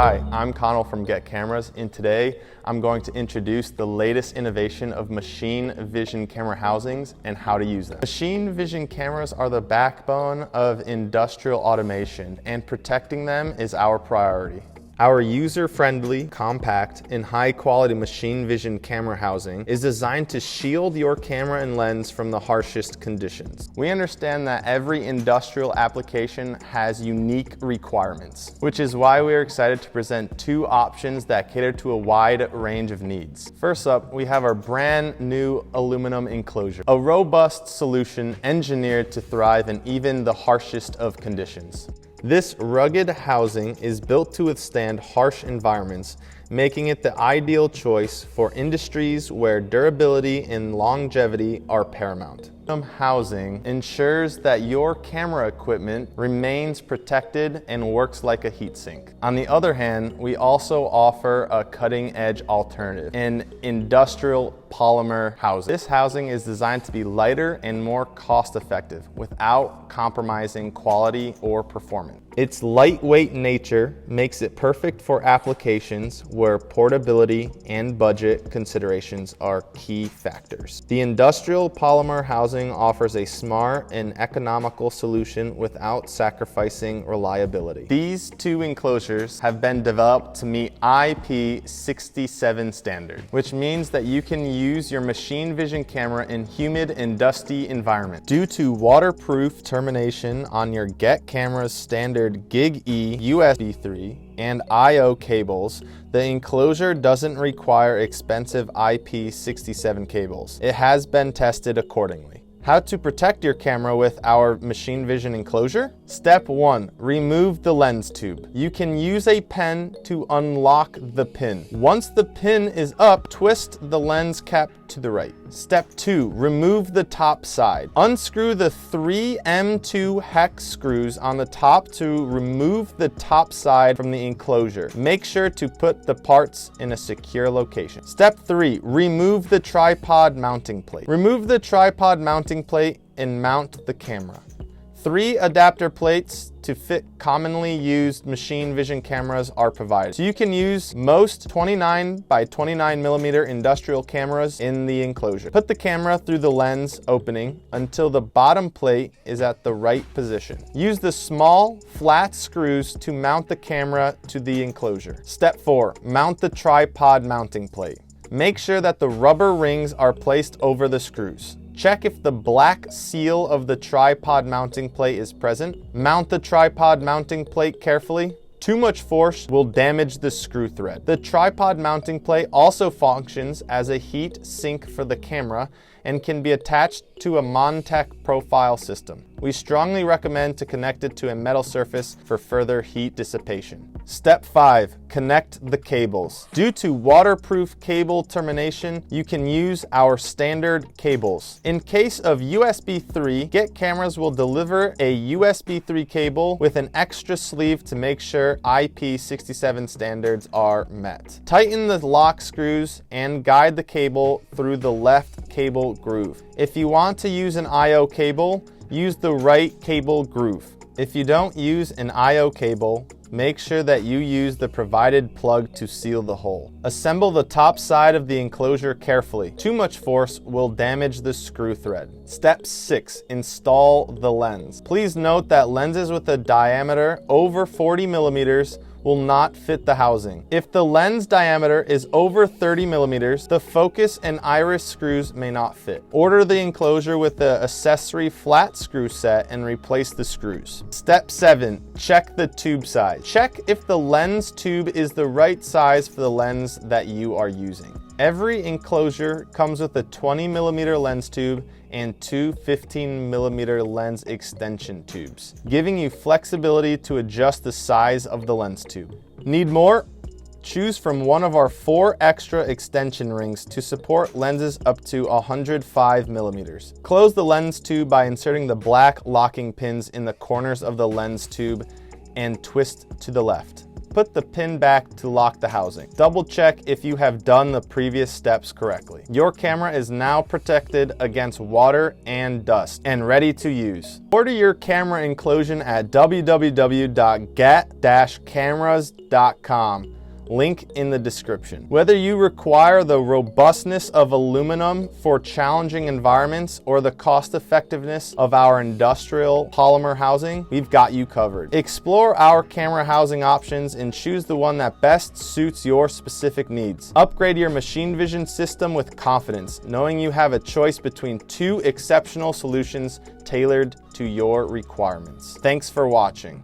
Hi, I'm Connell from Get Cameras, and today I'm going to introduce the latest innovation of machine vision camera housings and how to use them. Machine vision cameras are the backbone of industrial automation, and protecting them is our priority. Our user-friendly, compact, and high-quality machine vision camera housing is designed to shield your camera and lens from the harshest conditions. We understand that every industrial application has unique requirements, which is why we are excited to present two options that cater to a wide range of needs. First up, we have our brand new aluminum enclosure, a robust solution engineered to thrive in even the harshest of conditions. This rugged housing is built to withstand harsh environments, making it the ideal choice for industries where durability and longevity are paramount. Housing ensures that your camera equipment remains protected and works like a heatsink. On the other hand, we also offer a cutting-edge alternative, an industrial polymer housing. This housing is designed to be lighter and more cost-effective without compromising quality or performance. Its lightweight nature makes it perfect for applications where portability and budget considerations are key factors. The industrial polymer housing offers a smart and economical solution without sacrificing reliability. These two enclosures have been developed to meet IP67 standard, which means that you can use your machine vision camera in humid and dusty environments. Due to waterproof termination on your Get Cameras standard GigE USB3 and I/O cables, the enclosure doesn't require expensive IP67 cables. It has been tested accordingly. How to protect your camera with our machine vision enclosure? Step 1, remove the lens tube. You can use a pen to unlock the pin. Once the pin is up, twist the lens cap to the right. Step 2, remove the top side. Unscrew the 3 M2 hex screws on the top to remove the top side from the enclosure. Make sure to put the parts in a secure location. Step 3, remove the tripod mounting plate. Remove the tripod mounting plate and mount the camera. 3 adapter plates to fit commonly used machine vision cameras are provided. So you can use most 29 by 29 millimeter industrial cameras in the enclosure. Put the camera through the lens opening until the bottom plate is at the right position. Use the small, flat screws to mount the camera to the enclosure. Step 4, mount the tripod mounting plate. Make sure that the rubber rings are placed over the screws. Check if the black seal of the tripod mounting plate is present. Mount the tripod mounting plate carefully. Too much force will damage the screw thread. The tripod mounting plate also functions as a heat sink for the camera and can be attached to a Montec profile system. We strongly recommend to connect it to a metal surface for further heat dissipation. Step 5, connect the cables. Due to waterproof cable termination, you can use our standard cables. In case of USB 3, Get Cameras will deliver a USB 3 cable with an extra sleeve to make sure IP67 standards are met. Tighten the lock screws and guide the cable through the left cable groove. If you want to use an I/O cable, use the right cable groove. If you don't use an I/O cable, make sure that you use the provided plug to seal the hole. Assemble the top side of the enclosure carefully. Too much force will damage the screw thread. Step 6, install the lens. Please note that lenses with a diameter over 40 millimeters will not fit the housing. If the lens diameter is over 30 millimeters, the focus and iris screws may not fit. Order the enclosure with the accessory flat screw set and replace the screws. Step 7, check the tube size. Check if the lens tube is the right size for the lens that you are using. Every enclosure comes with a 20 millimeter lens tube and 2 15 millimeter lens extension tubes, giving you flexibility to adjust the size of the lens tube. Need more? Choose from one of our 4 extra extension rings to support lenses up to 105 millimeters. Close the lens tube by inserting the black locking pins in the corners of the lens tube and twist to the left. put the pin back to lock the housing. Double check if you have done the previous steps correctly. Your camera is now protected against water and dust and ready to use. Order your camera enclosure at www.get-cameras.com. Link in the description. Whether you require the robustness of aluminum for challenging environments or the cost effectiveness of our industrial polymer housing, we've got you covered. Explore our camera housing options and choose the one that best suits your specific needs. Upgrade your machine vision system with confidence, knowing you have a choice between two exceptional solutions tailored to your requirements. Thanks for watching.